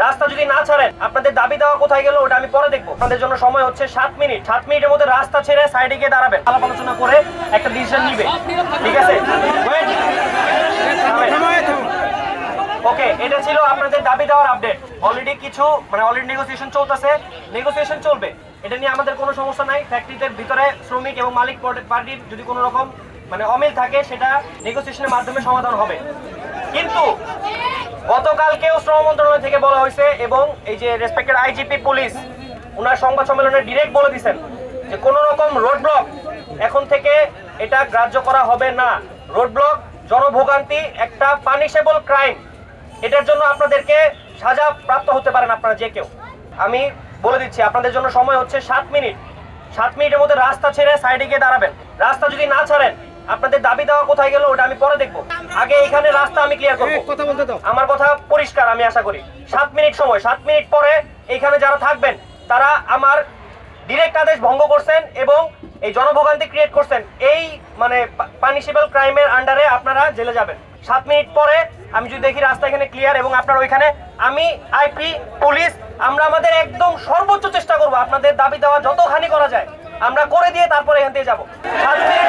রাস্তা যদি না ছাড়েন আপনাদের দাবি দেওয়া কোথায় গেল ওটা আমি পরে দেখবো। আপনাদের জন্য সময় হচ্ছে 7 মিনিট। 7 মিনিটের মধ্যে রাস্তা ছেড়ে সাইডে গিয়ে দাঁড়াবেন, আলাপ আলোচনা করে একটা ডিসিশন নিবে, ঠিক আছে? ওকে, এটা ছিল আপনাদের দাবি দেওয়ার আপডেট। অলরেডি কিছু অলরেডি নেগোসিয়েশন চলতেছে, নেগোসিয়েশন চলবে, এটা নিয়ে আমাদের কোনো সমস্যা নাই। ফ্যাক্টরিতে ভিতরে শ্রমিক এবং মালিক পার্টির যদি কোনো রকম অমিল থাকে সেটা নেগোসিয়েশনের মাধ্যমে সমাধান হবে। কিন্তু গতকালকেও শ্রম মন্ত্রণালয় থেকে বলা হয়েছে এবং এই যে রেসপেক্টেড আইজিপি পুলিশ ওনার সংবাদ সম্মেলনে ডিরেক্ট বলে দিয়েছেন যে কোনো রকম রোড ব্লক এখন থেকে এটা গ্রাহ্য করা হবে না। রোড ব্লক জনভোগান্তি একটা পানিশেবল ক্রাইম, এটার জন্য আপনাদেরকে সাজা প্রাপ্ত হতে পারেন আপনারা যে কেউ। আমি বলে দিচ্ছি আপনাদের জন্য সময় হচ্ছে 7 মিনিট। 7 মিনিটের মধ্যে রাস্তা ছেড়ে সাইডে গিয়ে দাঁড়াবেন। রাস্তা যদি না ছাড়েন আপনাদের দাবি দেওয়া কোথায় গেল ওটা আমি পরে দেখবো। আগে এখানে রাস্তা আমি ক্লিয়ার করবো। আমার কথা পরিষ্কার, আমি আশা করি 7 মিনিট সময়। 7 মিনিট পরে এখানে যারা থাকবেন তারা আমার ডিরেক্ট আদেশ ভঙ্গ করছেন এবং এই জনভোগান্তি ক্রিয়েট করছেন, এই পানিশেবল ক্রাইমের আন্ডারে আপনারা জেলে যাবেন। 7 মিনিট পরে আমি যদি দেখি রাস্তা এখানে ক্লিয়ার এবং আপনার ওইখানে, আমি আইপি পুলিশ আমরা আমাদের একদম সর্বোচ্চ চেষ্টা করবো আপনাদের দাবি দেওয়া যতখানি করা যায় আমরা করে দিয়ে তারপরে এখান থেকে যাবো। 7 মিনিট